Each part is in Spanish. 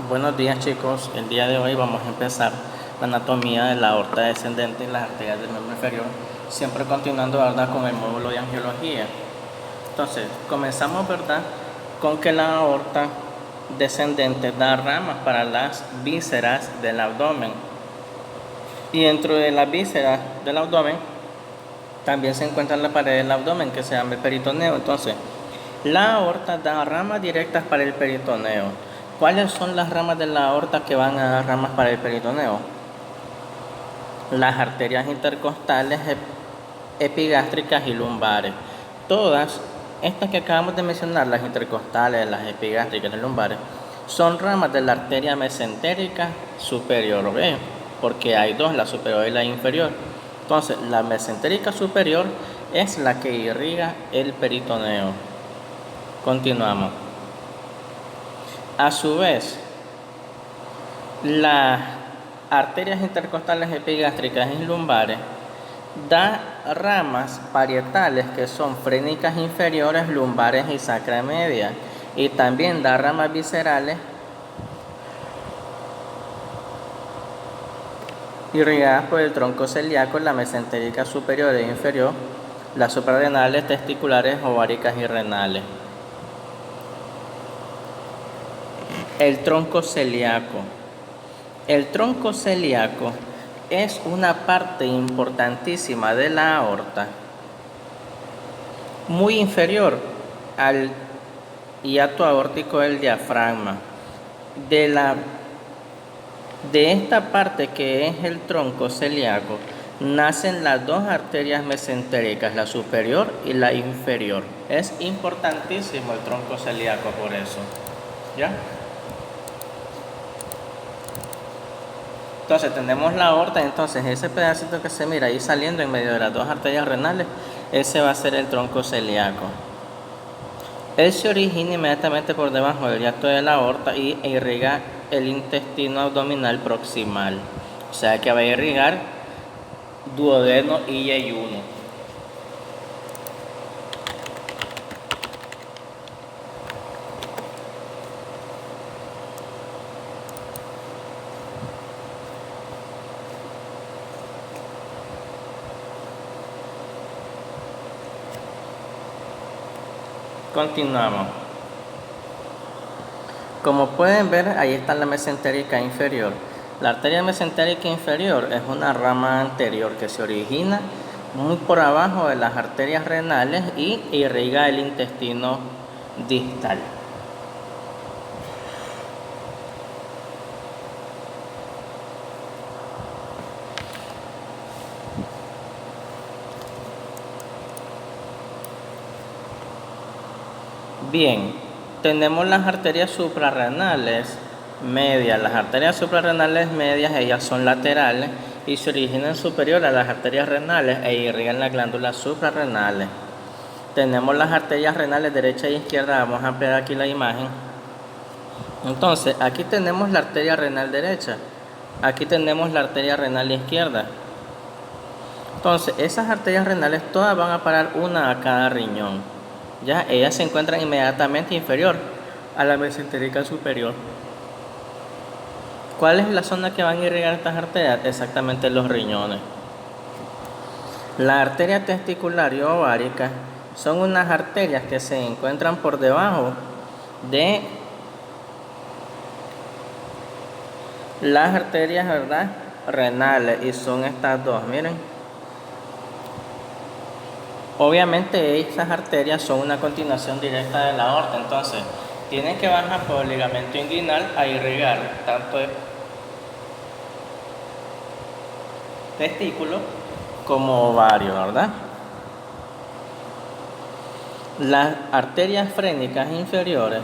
Buenos días chicos, el día de hoy vamos a empezar la anatomía de la aorta descendente y las arterias del miembro inferior, siempre continuando, ¿verdad?, con el módulo de angiología. Entonces, comenzamos, ¿verdad?, con que la aorta descendente da ramas para las vísceras del abdomen, y dentro de las vísceras del abdomen también se encuentra la pared del abdomen que se llama el peritoneo. Entonces, la aorta da ramas directas para el peritoneo. ¿Cuáles son las ramas de la aorta que van a dar ramas para el peritoneo? Las arterias intercostales, epigástricas y lumbares. Todas estas que acabamos de mencionar, las intercostales, las epigástricas y las lumbares, son ramas de la arteria mesentérica superior, ¿ok? Porque hay dos, la superior y la inferior. Entonces, la mesentérica superior es la que irriga el peritoneo. Continuamos. A su vez, las arterias intercostales, epigástricas y lumbares da ramas parietales que son frénicas inferiores, lumbares y sacra media, y también da ramas viscerales irrigadas por el tronco celíaco, la mesentérica superior e inferior, las suprarrenales, testiculares, ováricas y renales. El tronco celíaco. El tronco celíaco es una parte importantísima de la aorta, muy inferior al hiato aórtico del diafragma. De esta parte que es el tronco celíaco nacen las dos arterias mesentéricas, la superior y la inferior. Es importantísimo el tronco celíaco por eso, ¿ya? Entonces tenemos la aorta, entonces ese pedacito que se mira ahí saliendo en medio de las dos arterias renales, ese va a ser el tronco celíaco. Él se origina inmediatamente por debajo del hiato de la aorta y irriga el intestino abdominal proximal. O sea que va a irrigar duodeno y yeyuno. Continuamos. Como pueden ver, ahí está la mesentérica inferior. La arteria mesentérica inferior es una rama anterior que se origina muy por abajo de las arterias renales y irriga el intestino distal. Bien, tenemos las arterias suprarrenales medias. Las arterias suprarrenales medias, ellas son laterales y se originan superior a las arterias renales e irrigan las glándulas suprarrenales. Tenemos las arterias renales derecha e izquierda. Vamos a ampliar aquí la imagen. Entonces, aquí tenemos la arteria renal derecha, aquí tenemos la arteria renal izquierda. Entonces, esas arterias renales todas van a parar una a cada riñón. Ya, ellas se encuentran inmediatamente inferior a la mesentérica superior. ¿Cuál es la zona que van a irrigar estas arterias? Exactamente los riñones. La arteria testicular y ovárica son unas arterias que se encuentran por debajo de las arterias, ¿verdad?, renales, y son estas dos, miren. Obviamente esas arterias son una continuación directa de la aorta, entonces tienen que bajar por el ligamento inguinal a irrigar tanto el testículo como ovario, ¿verdad? Las arterias frénicas inferiores,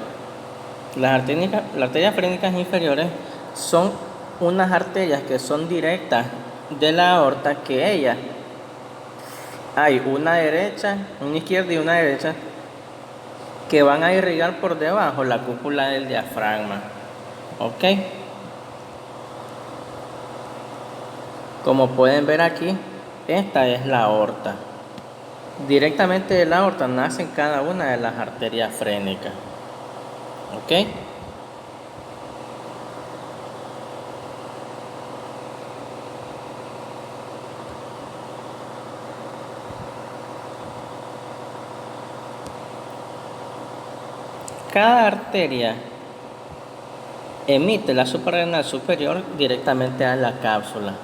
las arterias frénicas inferiores son unas arterias que son directas de la aorta, que ellas hay una derecha, una izquierda y una derecha, que van a irrigar por debajo la cúpula del diafragma. ¿Ok? Como pueden ver aquí, esta es la aorta. Directamente de la aorta nacen cada una de las arterias frénicas. ¿Ok? Cada arteria emite la suprarrenal superior directamente a la cápsula.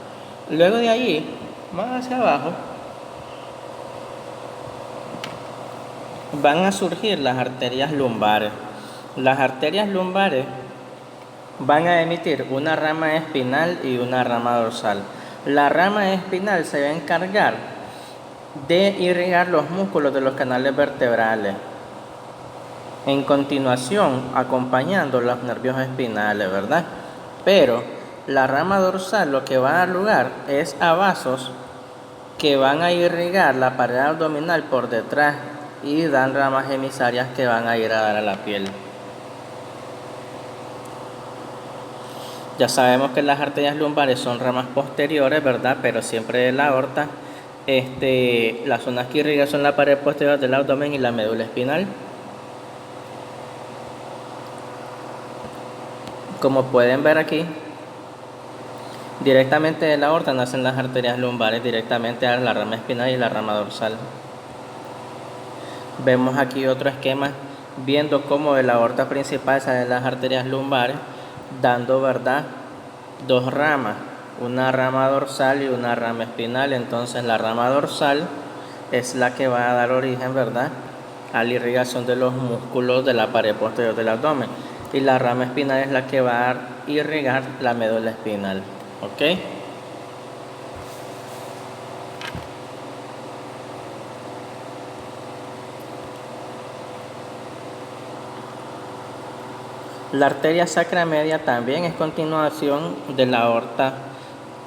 Luego de allí, más hacia abajo, van a surgir las arterias lumbares. Las arterias lumbares van a emitir una rama espinal y una rama dorsal. La rama espinal se va a encargar de irrigar los músculos de los canales vertebrales. En continuación, acompañando los nervios espinales, ¿verdad? Pero la rama dorsal lo que va a dar lugar es a vasos que van a irrigar la pared abdominal por detrás y dan ramas emisarias que van a ir a dar a la piel. Ya sabemos que las arterias lumbares son ramas posteriores, ¿verdad? Pero siempre de la aorta. Las zonas que irrigan son la pared posterior del abdomen y la médula espinal. Como pueden ver aquí, directamente de la aorta nacen las arterias lumbares, directamente a la rama espinal y la rama dorsal. Vemos aquí otro esquema viendo cómo de la aorta principal salen las arterias lumbares, dando, ¿verdad?, dos ramas, una rama dorsal y una rama espinal. Entonces la rama dorsal es la que va a dar origen, ¿verdad?, a la irrigación de los músculos de la pared posterior del abdomen, y la rama espinal es la que va a irrigar la médula espinal. ¿Ok? La arteria sacra media también es continuación de la aorta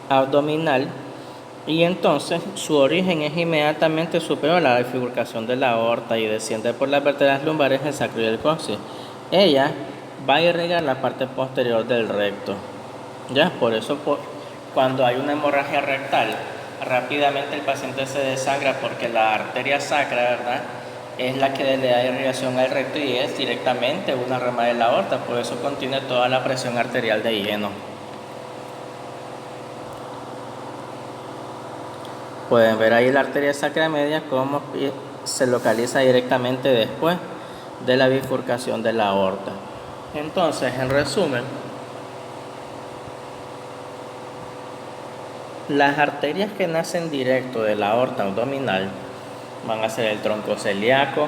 abdominal, y entonces su origen es inmediatamente superior a la bifurcación de la aorta y desciende por las vértebras lumbares del sacro y el coxis. Ella va a irrigar la parte posterior del recto. Ya, por eso cuando hay una hemorragia rectal, rápidamente el paciente se desangra porque la arteria sacra, ¿verdad?, es la que le da irrigación al recto y es directamente una rama de la aorta, por eso contiene toda la presión arterial de lleno. Pueden ver ahí la arteria sacra media como se localiza directamente después de la bifurcación de la aorta. Entonces, en resumen, las arterias que nacen directo de la aorta abdominal van a ser el tronco celíaco,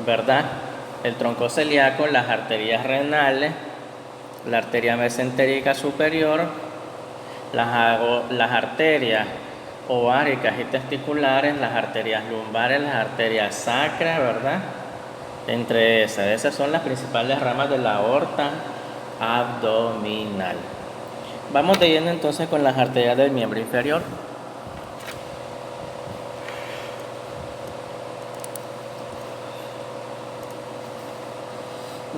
¿verdad? El tronco celíaco, las arterias renales, la arteria mesentérica superior, las arterias ováricas y testiculares, las arterias lumbares, las arterias sacras, ¿verdad? Entre esas son las principales ramas de la aorta abdominal. Vamos de lleno entonces con las arterias del miembro inferior.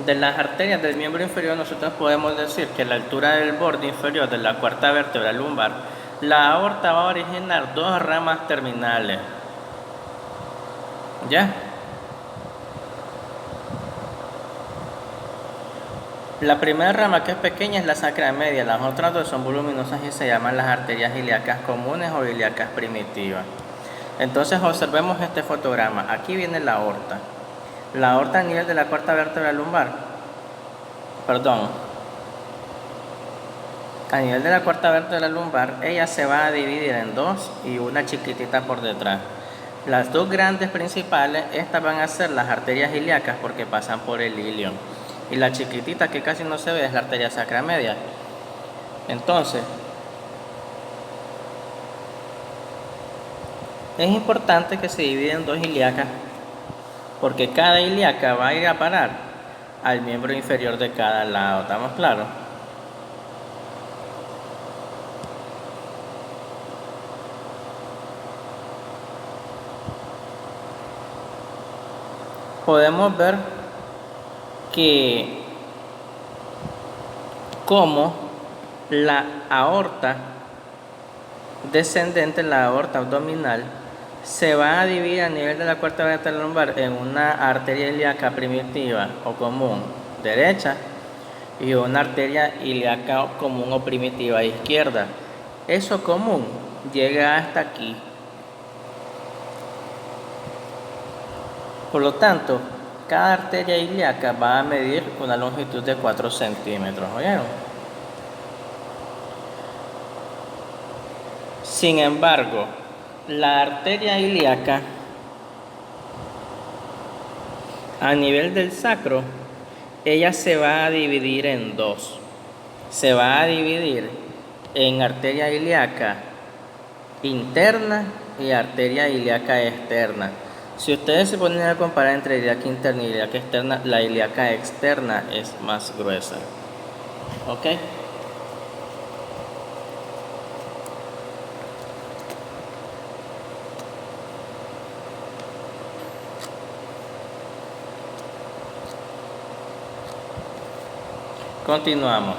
De las arterias del miembro inferior nosotros podemos decir que a la altura del borde inferior de la cuarta vértebra lumbar, la aorta va a originar dos ramas terminales. ¿Ya? La primera rama, que es pequeña, es la sacra media. Las otras dos son voluminosas y se llaman las arterias ilíacas comunes o ilíacas primitivas. Entonces observemos este fotograma. Aquí viene la aorta. La aorta a nivel de la cuarta vértebra lumbar. A nivel de la cuarta vértebra lumbar, ella se va a dividir en dos y una chiquitita por detrás. Las dos grandes principales, estas van a ser las arterias ilíacas porque pasan por el ilion. Y la chiquitita, que casi no se ve, es la arteria sacra media. Entonces, es importante que se divida en dos ilíacas, porque cada ilíaca va a ir a parar al miembro inferior de cada lado. ¿Estamos claros? Podemos ver que como la aorta descendente, la aorta abdominal, se va a dividir a nivel de la cuarta vértebra lumbar en una arteria ilíaca primitiva o común derecha y una arteria ilíaca común o primitiva izquierda. Eso común llega hasta aquí. Por lo tanto, Cada arteria ilíaca va a medir una longitud de 4 centímetros, ¿oyeron? Sin embargo, la arteria ilíaca a nivel del sacro, ella se va a dividir en dos. Se va a dividir en arteria ilíaca interna y arteria ilíaca externa. Si ustedes se ponen a comparar entre ilíaca interna y ilíaca externa, la ilíaca externa es más gruesa. ¿Ok? Continuamos.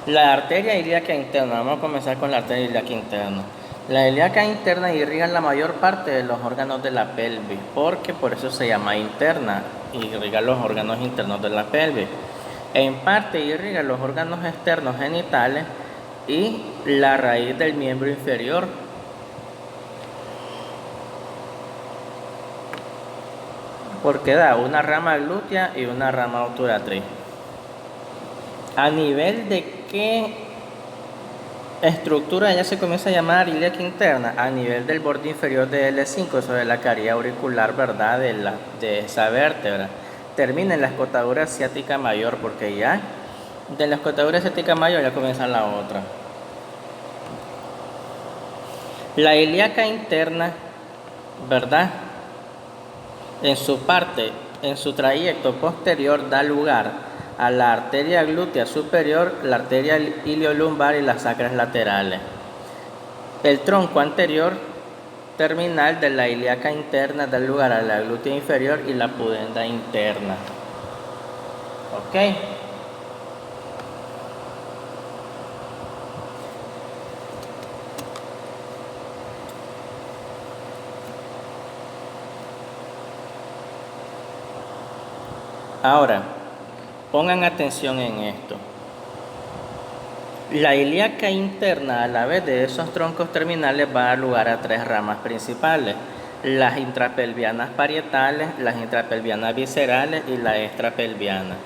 La arteria ilíaca interna. Vamos a comenzar con la arteria ilíaca interna. La ilíaca interna irriga la mayor parte de los órganos de la pelvis, porque por eso se llama interna, irriga los órganos internos de la pelvis. En parte irriga los órganos externos genitales y la raíz del miembro inferior. Porque da una rama glútea y una rama obturatriz. ¿A nivel de qué estructura ya se comienza a llamar ilíaca interna? A nivel del borde inferior de L5, sobre la caries auricular, ¿verdad? De esa vértebra. Termina en la escotadura ciática mayor, porque ya de la escotadura ciática mayor ya comienza la otra. La ilíaca interna, ¿verdad? En su trayecto posterior da lugar a la arteria glútea superior, la arteria iliolumbar y las sacras laterales. El tronco anterior terminal de la ilíaca interna da lugar a la glútea inferior y la pudenda interna. ¿Ok? Ahora, pongan atención en esto. La ilíaca interna, a la vez de esos troncos terminales, va a dar lugar a tres ramas principales: las intrapelvianas parietales, las intrapelvianas viscerales y la extrapelviana.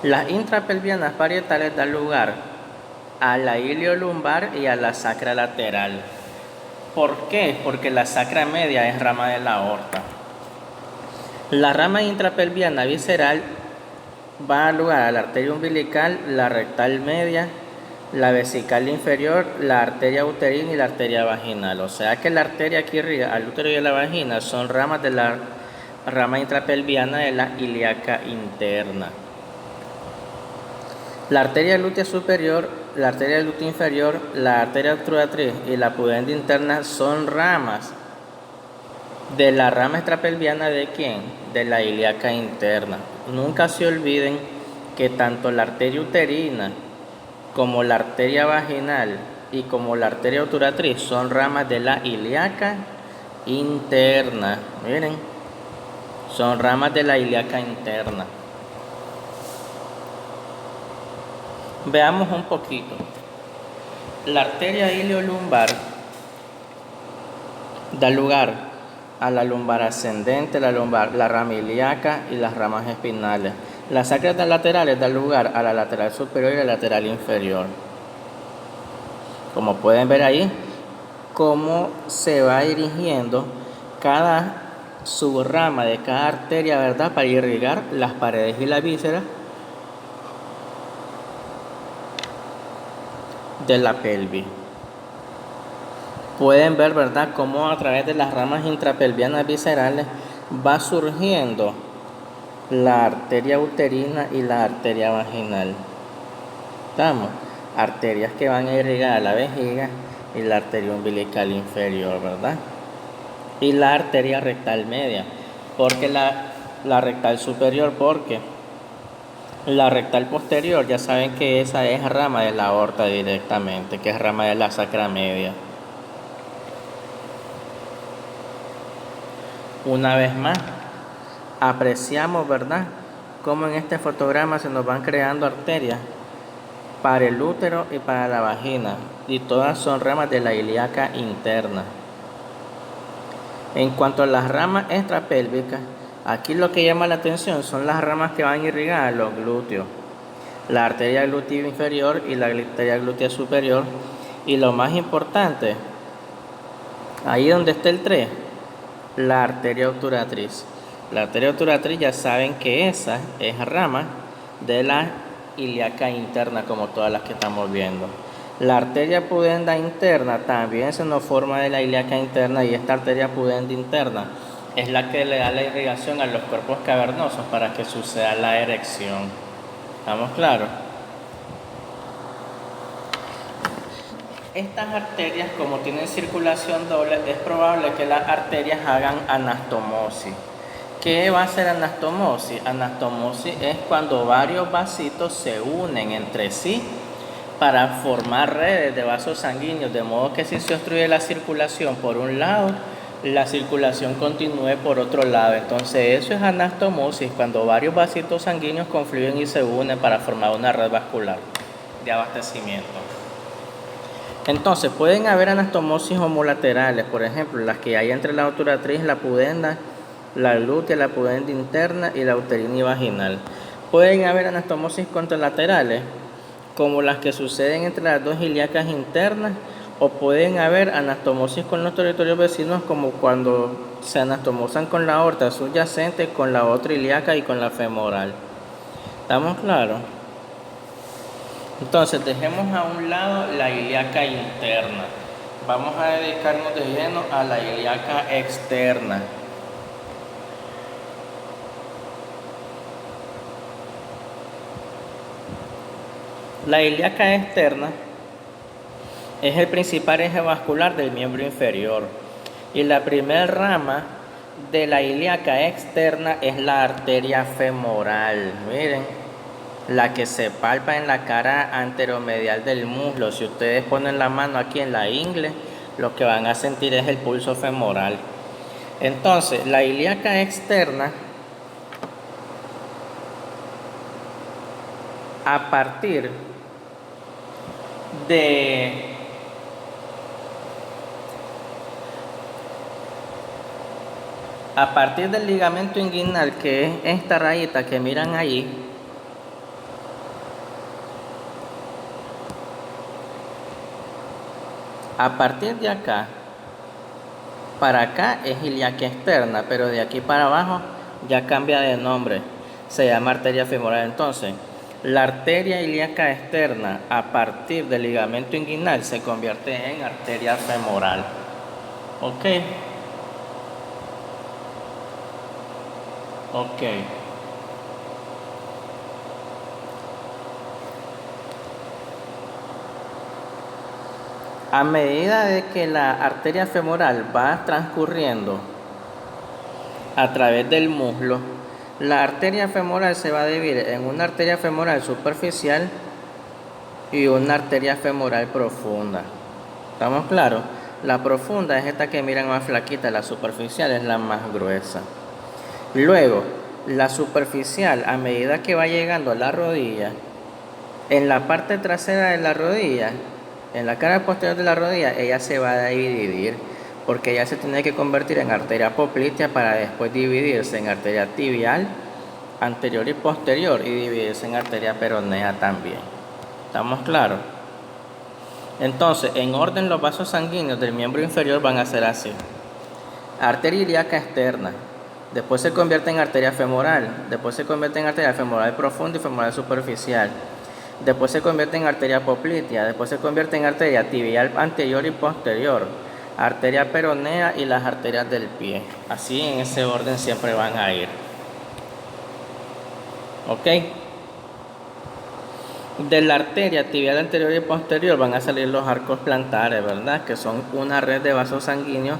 Las intrapelvianas parietales dan lugar a la iliolumbar y a la sacra lateral. ¿Por qué? Porque la sacra media es rama de la aorta. La rama intrapelviana visceral va a dar lugar a la arteria umbilical, la rectal media, la vesical inferior, la arteria uterina y la arteria vaginal. O sea que la arteria que irriga al útero y a la vagina son ramas de la rama intrapelviana de la ilíaca interna. La arteria glútea superior, la arteria glútea inferior, la arteria obturatriz y la pudenda interna son ramas de la rama extrapelviana ¿de quién? De la ilíaca interna. Nunca se olviden que tanto la arteria uterina como la arteria vaginal y como la arteria obturatriz son ramas de la ilíaca interna. Miren, son ramas de la ilíaca interna. Veamos un poquito. La arteria iliolumbar da lugar a la lumbar ascendente, la rama ilíaca y las ramas espinales. Las sacras laterales dan lugar a la lateral superior y la lateral inferior. Como pueden ver ahí, cómo se va dirigiendo cada subrama de cada arteria, ¿verdad? Para irrigar las paredes y las vísceras de la pelvis. Pueden ver, ¿verdad?, cómo a través de las ramas intrapelvianas viscerales va surgiendo la arteria uterina y la arteria vaginal. ¿Estamos? Arterias que van a irrigar a la vejiga y la arteria umbilical inferior, ¿verdad? Y la arteria rectal media. Porque la rectal superior, porque la rectal posterior, ya saben que esa es rama de la aorta directamente, que es rama de la sacra media. Una vez más, apreciamos, ¿verdad?, cómo en este fotograma se nos van creando arterias para el útero y para la vagina, y todas son ramas de la ilíaca interna. En cuanto a las ramas extrapélvicas, aquí lo que llama la atención son las ramas que van irrigadas a los glúteos, la arteria glútea inferior y la arteria glútea superior. Y lo más importante, ahí donde está el 3, la arteria obturatriz. La arteria obturatriz ya saben que esa es rama de la ilíaca interna, como todas las que estamos viendo. La arteria pudenda interna también se nos forma de la ilíaca interna, y esta arteria pudenda interna es la que le da la irrigación a los cuerpos cavernosos para que suceda la erección. ¿Estamos claros? Estas arterias, como tienen circulación doble, es probable que las arterias hagan anastomosis. ¿Qué va a ser anastomosis? Anastomosis es cuando varios vasitos se unen entre sí para formar redes de vasos sanguíneos, de modo que si se obstruye la circulación por un lado, la circulación continúe por otro lado. Entonces eso es anastomosis, cuando varios vasitos sanguíneos confluyen y se unen para formar una red vascular de abastecimiento. Entonces pueden haber anastomosis homolaterales, por ejemplo, las que hay entre la obturatriz, la pudenda, la glútea, la pudenda interna y la uterina y vaginal. Pueden haber anastomosis contralaterales, como las que suceden entre las dos ilíacas internas, o pueden haber anastomosis con los territorios vecinos, como cuando se anastomosan con la aorta subyacente, con la otra ilíaca y con la femoral. ¿Estamos claros? Entonces dejemos a un lado la ilíaca interna. Vamos a dedicarnos de lleno a la ilíaca externa. La ilíaca externa es el principal eje vascular del miembro inferior, y la primera rama de la ilíaca externa es la arteria femoral. Miren, la que se palpa en la cara anteromedial del muslo. Si ustedes ponen la mano aquí en la ingle, lo que van a sentir es el pulso femoral. Entonces, la ilíaca externa, a partir del ligamento inguinal, que es esta rayita que miran ahí, a partir de acá para acá es ilíaca externa, pero de aquí para abajo ya cambia de nombre, se llama arteria femoral. Entonces, la arteria ilíaca externa a partir del ligamento inguinal se convierte en arteria femoral. ¿Ok? Ok. A medida de que la arteria femoral va transcurriendo a través del muslo, la arteria femoral se va a dividir en una arteria femoral superficial y una arteria femoral profunda. ¿Estamos claros? La profunda es esta que miran más flaquita, la superficial es la más gruesa. Luego, la superficial, a medida que va llegando a la rodilla, en la parte trasera de la rodilla, en la cara posterior de la rodilla, ella se va a dividir, porque ella se tiene que convertir en arteria poplitea para después dividirse en arteria tibial, anterior y posterior, y dividirse en arteria peronea también. ¿Estamos claros? Entonces, en orden, los vasos sanguíneos del miembro inferior van a ser así: arteria ilíaca externa, después se convierte en arteria femoral, después se convierte en arteria femoral profunda y femoral superficial, después se convierte en arteria poplitea, después se convierte en arteria tibial anterior y posterior, arteria peronea y las arterias del pie. Así, en ese orden siempre van a ir. ¿Ok? De la arteria tibial anterior y posterior van a salir los arcos plantares, ¿verdad? Que son una red de vasos sanguíneos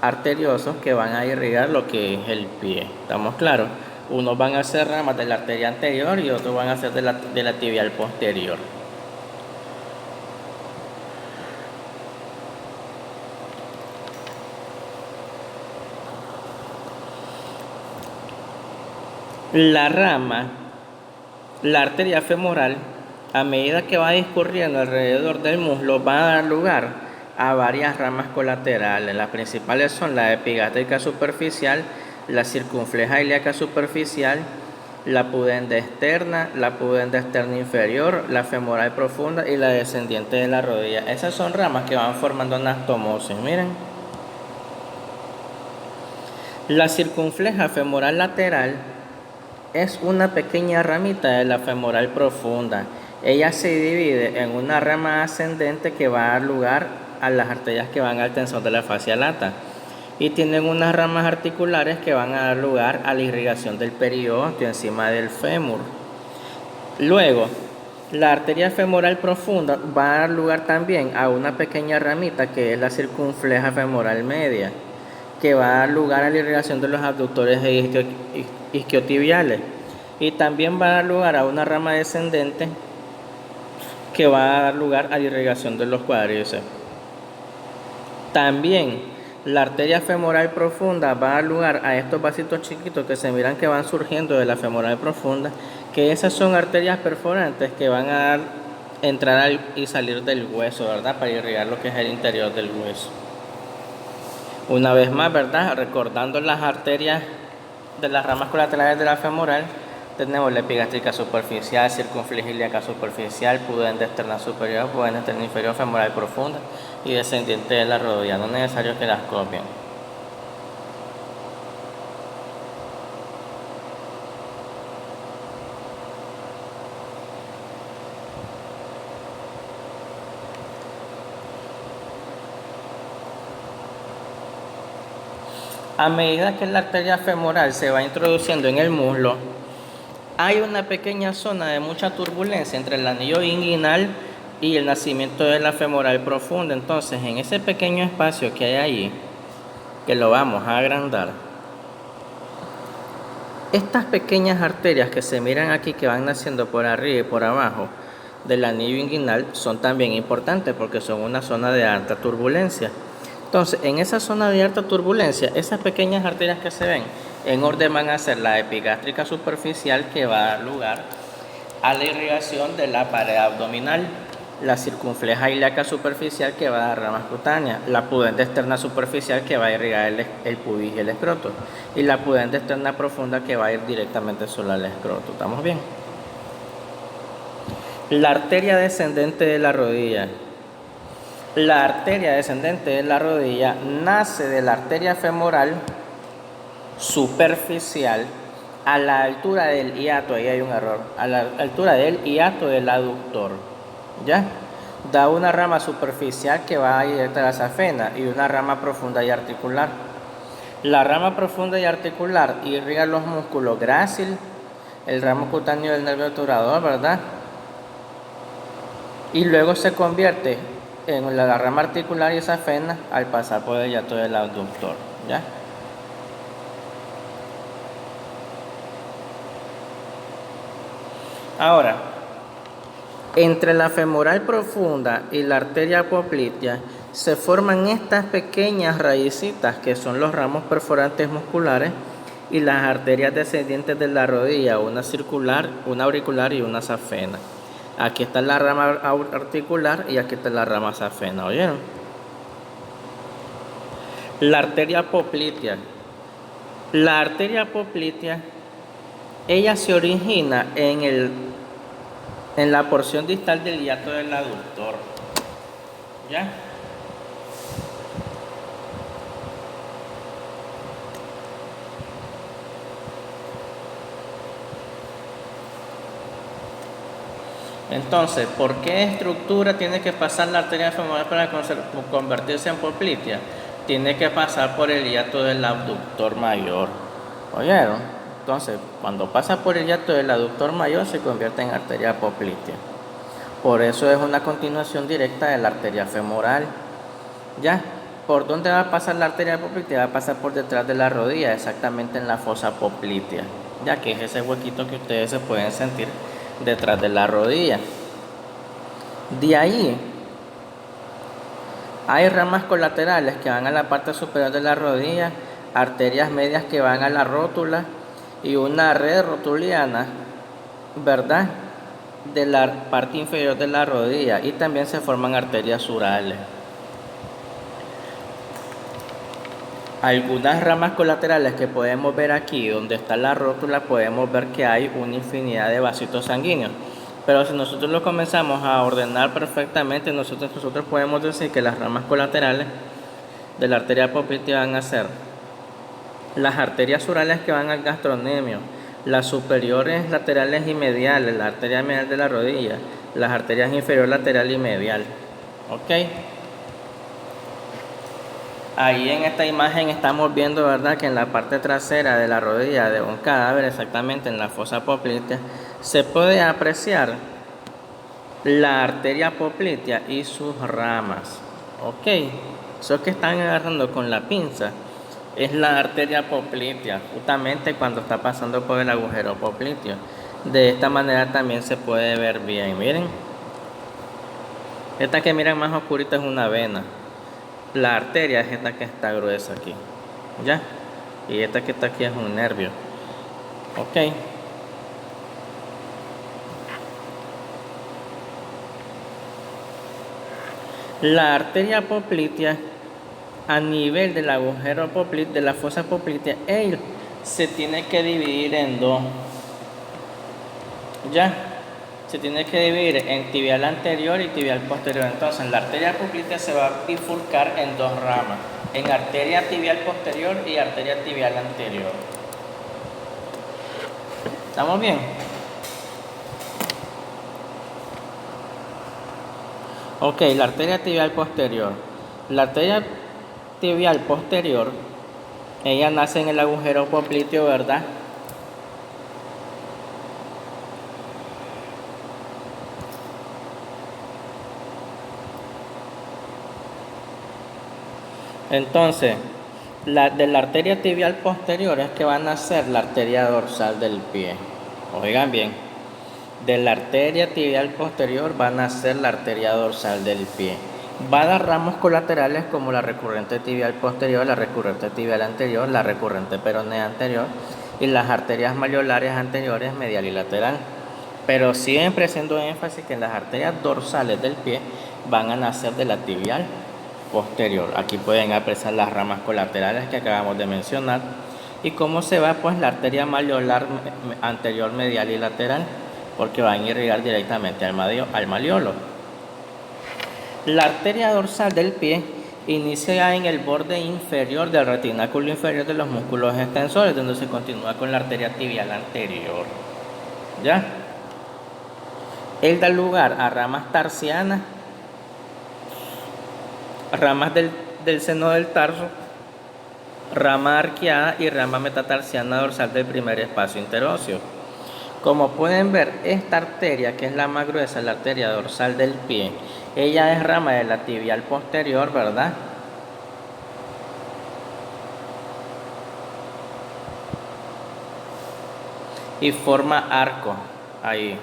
arteriosos que van a irrigar lo que es el pie. ¿Estamos claros? Unos van a ser ramas de la arteria anterior y otros van a ser de la tibial posterior. La rama, la arteria femoral, a medida que va discurriendo alrededor del muslo, va a dar lugar a varias ramas colaterales. Las principales son la epigástrica superficial, la circunfleja ilíaca superficial, la pudenda externa inferior, la femoral profunda y la descendiente de la rodilla. Esas son ramas que van formando anastomosis. Miren. La circunfleja femoral lateral es una pequeña ramita de la femoral profunda. Ella se divide en una rama ascendente que va a dar lugar a las arterias que van al tensor de la fascia lata, y tienen unas ramas articulares que van a dar lugar a la irrigación del periósteo encima del fémur. Luego, la arteria femoral profunda va a dar lugar también a una pequeña ramita que es la circunfleja femoral media, que va a dar lugar a la irrigación de los abductores isquiotibiales, y también va a dar lugar a una rama descendente que va a dar lugar a la irrigación de los cuádriceps. También la arteria femoral profunda va a dar lugar a estos vasitos chiquitos que se miran que van surgiendo de la femoral profunda, que esas son arterias perforantes que van a entrar y salir del hueso, ¿verdad? Para irrigar lo que es el interior del hueso. Una vez más, ¿verdad? Recordando las arterias de las ramas colaterales de la femoral, tenemos la epigástrica superficial, circunfleja ilíaca superficial, pudenda externa superior, pudenda externa inferior, femoral profunda y descendiente de la rodilla. No es necesario que las copien. A medida que la arteria femoral se va introduciendo en el muslo, hay una pequeña zona de mucha turbulencia entre el anillo inguinal y el nacimiento de la femoral profunda. Entonces, en ese pequeño espacio que hay allí, que lo vamos a agrandar, estas pequeñas arterias que se miran aquí, que van naciendo por arriba y por abajo del anillo inguinal, son también importantes porque son una zona de alta turbulencia. Entonces, en esa zona de alta turbulencia, esas pequeñas arterias que se ven, en orden van a ser la epigástrica superficial, que va a dar lugar a la irrigación de la pared abdominal, la circunfleja ilíaca superficial, que va a dar ramas cutáneas, la pudenda externa superficial, que va a irrigar el pubis y el escroto, y la pudenda externa profunda, que va a ir directamente sobre el escroto. ¿Estamos bien? La arteria descendente de la rodilla. La arteria descendente de la rodilla nace de la arteria femoral superficial a la altura del hiato, ahí hay un error, a la altura del hiato del aductor, ¿ya? Da una rama superficial que va directa a la safena y una rama profunda y articular. La rama profunda y articular irriga los músculos grácil, el ramo cutáneo del nervio obturador, ¿verdad? Y luego se convierte en la rama articular y safena al pasar por el hiato del abductor, ¿ya? Ahora, entre la femoral profunda y la arteria poplitea se forman estas pequeñas raícitas que son los ramos perforantes musculares y las arterias descendientes de la rodilla, una circular, una auricular y una safena. Aquí está la rama articular y aquí está la rama safena, ¿oyeron? La arteria poplitea. La arteria poplitea, ella se origina en la porción distal del hiato del aductor, ¿ya? Entonces, ¿por qué estructura tiene que pasar la arteria femoral para convertirse en poplitea? Tiene que pasar por el hiato del abductor mayor. ¿Oyeron? Entonces, cuando pasa por el hiato del aductor mayor, se convierte en arteria poplitea. Por eso es una continuación directa de la arteria femoral. ¿Ya? ¿Por dónde va a pasar la arteria poplitea? Va a pasar por detrás de la rodilla, exactamente en la fosa poplitea, ya que es ese huequito que ustedes se pueden sentir detrás de la rodilla. De ahí hay ramas colaterales que van a la parte superior de la rodilla, arterias medias que van a la rótula y una red rotuliana, ¿verdad?, de la parte inferior de la rodilla, y también se forman arterias urales. algunas ramas colaterales que podemos ver aquí, donde está la rótula, podemos ver que hay una infinidad de vasitos sanguíneos. Pero si nosotros lo comenzamos a ordenar perfectamente, nosotros podemos decir que las ramas colaterales de la arteria poplitea van a ser las arterias urales que van al gastrocnemio, las superiores laterales y mediales, la arteria medial de la rodilla, las arterias inferior lateral y medial. ¿Ok? Ahí en esta imagen estamos viendo, ¿verdad?, que en la parte trasera de la rodilla de un cadáver, exactamente en la fosa poplitea, se puede apreciar la arteria poplitea y sus ramas. ¿Ok? Eso que están agarrando con la pinza es la arteria poplitea, justamente cuando está pasando por el agujero popliteo. De esta manera también se puede ver bien. Miren, esta que miran más oscurita es una vena. La arteria es esta que está gruesa aquí, ¿ya? Y esta que está aquí es un nervio. ¿Ok? La arteria poplitea a nivel del agujero popliteo, de la fosa poplitea, se tiene que dividir en dos. ¿Ya? Se tiene que dividir en tibial anterior y tibial posterior. Entonces, la arteria poplitea se va a bifurcar en dos ramas, en arteria tibial posterior y arteria tibial anterior. ¿Estamos bien? Ok, la arteria tibial posterior. La arteria tibial posterior, ella nace en el agujero popliteo, ¿verdad? Entonces, de la arteria tibial posterior es que va a nacer la arteria dorsal del pie. Oigan bien, de la arteria tibial posterior va a nacer la arteria dorsal del pie. Va a dar ramos colaterales como la recurrente tibial posterior, la recurrente tibial anterior, la recurrente peronea anterior y las arterias malleolares anteriores, medial y lateral. Pero siempre haciendo énfasis que en las arterias dorsales del pie van a nacer de la tibial posterior. Aquí pueden apreciar las ramas colaterales que acabamos de mencionar. ¿Y cómo se va? Pues la arteria malleolar anterior, medial y lateral, porque van a irrigar directamente al malleolo. La arteria dorsal del pie inicia en el borde inferior del retináculo inferior de los músculos extensores, donde se continúa con la arteria tibial anterior. ¿Ya? Él da lugar a ramas tarsianas, ramas del seno del tarso, rama arqueada y rama metatarsiana dorsal del primer espacio interóseo. Como pueden ver, esta arteria, que es la más gruesa, la arteria dorsal del pie, ella es rama de la tibial posterior, ¿verdad? Y forma arco ahí.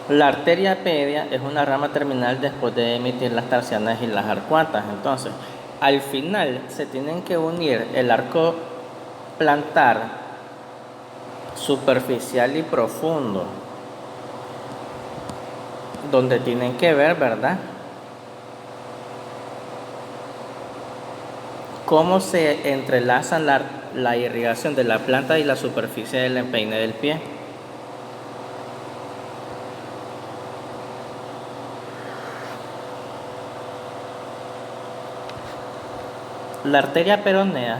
La arteria pedia es una rama terminal después de emitir las tarsianas y las arcuatas. Entonces, al final se tienen que unir el arco plantar superficial y profundo, donde tienen que ver, ¿verdad?, cómo se entrelazan la irrigación de la planta y la superficie del empeine del pie. La arteria peronea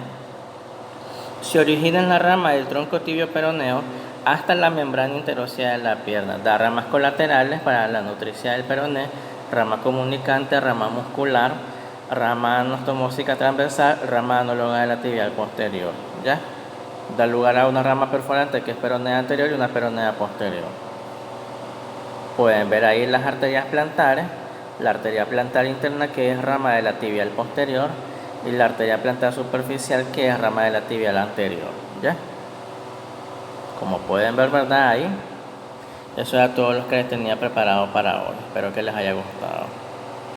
se origina en la rama del tronco tibio peroneo hasta la membrana interósea de la pierna. Da ramas colaterales para la nutricia del peroné, rama comunicante, rama muscular, rama anastomósica transversal, rama análoga de la tibial posterior. ¿Ya? Da lugar a una rama perforante que es peronea anterior y una peronea posterior. Pueden ver ahí las arterias plantares, la arteria plantar interna que es rama de la tibial posterior y la arteria plantar superficial que es rama de la tibial anterior. ¿Ya? Como pueden ver, ¿verdad? Ahí, eso era todo lo que les tenía preparado para hoy. Espero que les haya gustado.